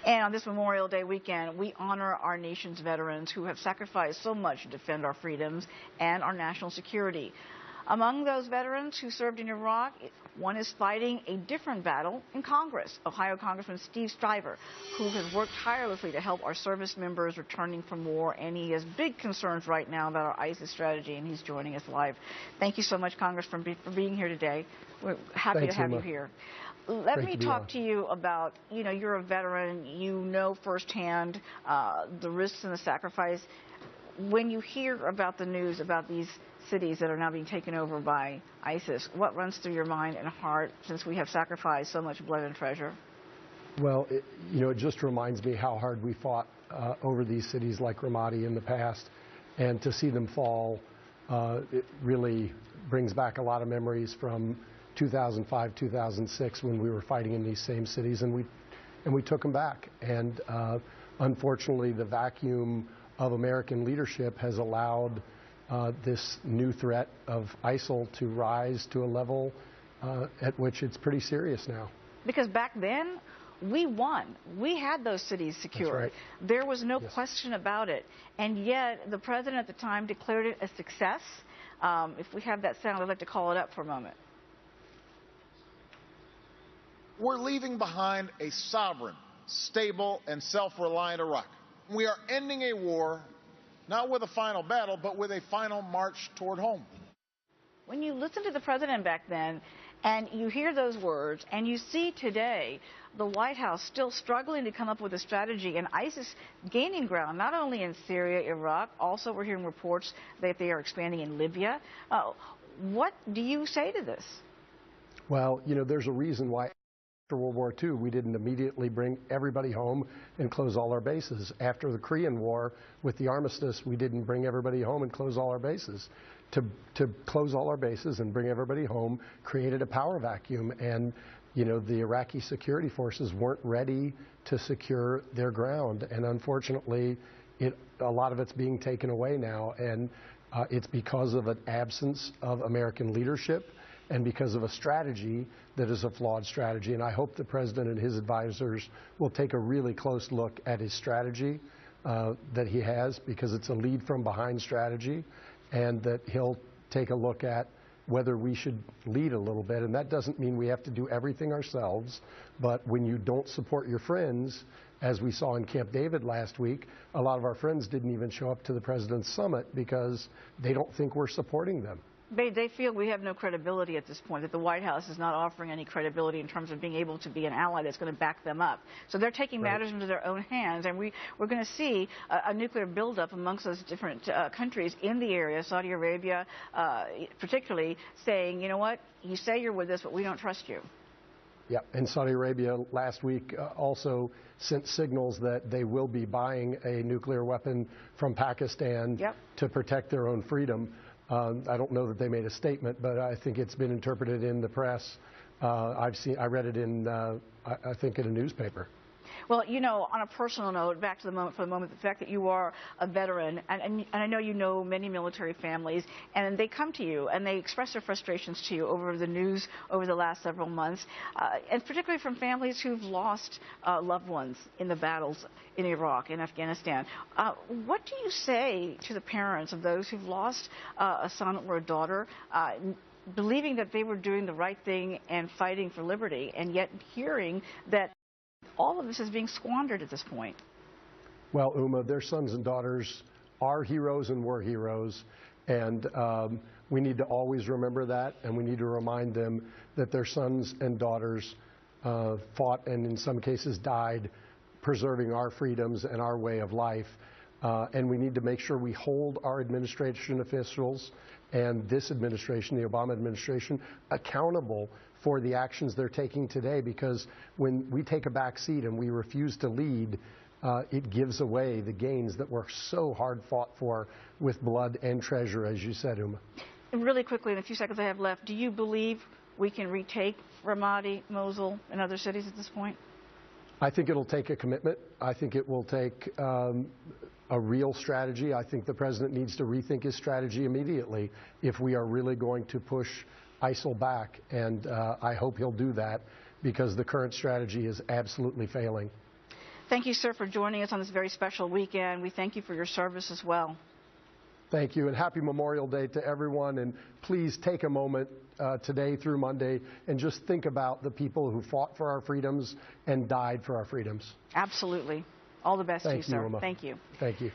And on this Memorial Day weekend, we honor our nation's veterans who have sacrificed so much to defend our freedoms and our national security. Among those veterans who served in Iraq, one is fighting a different battle in Congress, Ohio Congressman Stivers, who has worked tirelessly to help our service members returning from war, and he has big concerns right now about our ISIS strategy, and he's joining us live. Thank you so much, Congress, for being here today. We're happy to have you here. Let me talk to you about, you're a veteran, you know firsthand the risks and the sacrifice. When you hear about the news about these cities that are now being taken over by ISIS, what runs through your mind and heart since we have sacrificed so much blood and treasure? Well, it just reminds me how hard we fought over these cities like Ramadi in the past, and to see them fall, it really brings back a lot of memories from 2005, 2006 when we were fighting in these same cities, and we took them back. And unfortunately, the vacuum of American leadership has allowed this new threat of ISIL to rise to a level at which it's pretty serious now. Because back then, we won. We had those cities secured. That's right. There was no question about it. And yet, the president at the time declared it a success. If we have that sound, I'd like to call it up for a moment. We're leaving behind a sovereign, stable, and self-reliant Iraq. We are ending a war, not with a final battle, but with a final march toward home. When you listen to the president back then, and you hear those words, and you see today the White House still struggling to come up with a strategy, and ISIS gaining ground, not only in Syria, Iraq, also we're hearing reports that they are expanding in Libya. What do you say to this? Well, there's a reason why after World War II, we didn't immediately bring everybody home and close all our bases. After the Korean War, with the armistice, we didn't bring everybody home and close all our bases. To close all our bases and bring everybody home created a power vacuum, and the Iraqi security forces weren't ready to secure their ground, and unfortunately, a lot of it's being taken away now, and it's because of an absence of American leadership and because of a strategy that is a flawed strategy. And I hope the president and his advisors will take a really close look at his strategy that he has, because it's a lead from behind strategy, and that he'll take a look at whether we should lead a little bit. And that doesn't mean we have to do everything ourselves, but when you don't support your friends, as we saw in Camp David last week, a lot of our friends didn't even show up to the president's summit because they don't think we're supporting them. They feel we have no credibility at this point, that the White House is not offering any credibility in terms of being able to be an ally that's going to back them up. So they're taking matters into their own hands, and we're going to see a nuclear buildup amongst those different countries in the area, Saudi Arabia particularly, saying, you know what, you say you're with us, but we don't trust you. Yeah, and Saudi Arabia last week also sent signals that they will be buying a nuclear weapon from Pakistan to protect their own freedom. I don't know that they made a statement, but I think it's been interpreted in the press. I read it in, I think, in a newspaper. Well, on a personal note, back to the fact that you are a veteran, and I know you know many military families, and they come to you and they express their frustrations to you over the news over the last several months, and particularly from families who've lost loved ones in the battles in Iraq and Afghanistan. What do you say to the parents of those who've lost a son or a daughter, believing that they were doing the right thing and fighting for liberty, and yet hearing that all of this is being squandered at this point? Well, Uma, their sons and daughters are heroes and were heroes, and we need to always remember that, and we need to remind them that their sons and daughters fought and in some cases died preserving our freedoms and our way of life, and we need to make sure we hold our administration officials and this administration, the Obama administration, accountable for the actions they're taking today, because when we take a back seat and we refuse to lead, it gives away the gains that were so hard fought for with blood and treasure, as you said, Uma. And really quickly, in the few seconds I have left, do you believe we can retake Ramadi, Mosul, and other cities at this point? I think it'll take a commitment. I think it will take a real strategy. I think the president needs to rethink his strategy immediately if we are really going to push ISIL back, and I hope he'll do that, because the current strategy is absolutely failing. Thank you, sir, for joining us on this very special weekend. We thank you for your service as well. Thank you, and happy Memorial Day to everyone. And please take a moment today through Monday and just think about the people who fought for our freedoms and died for our freedoms. Absolutely. All the best to you, sir. Uma. Thank you. Thank you.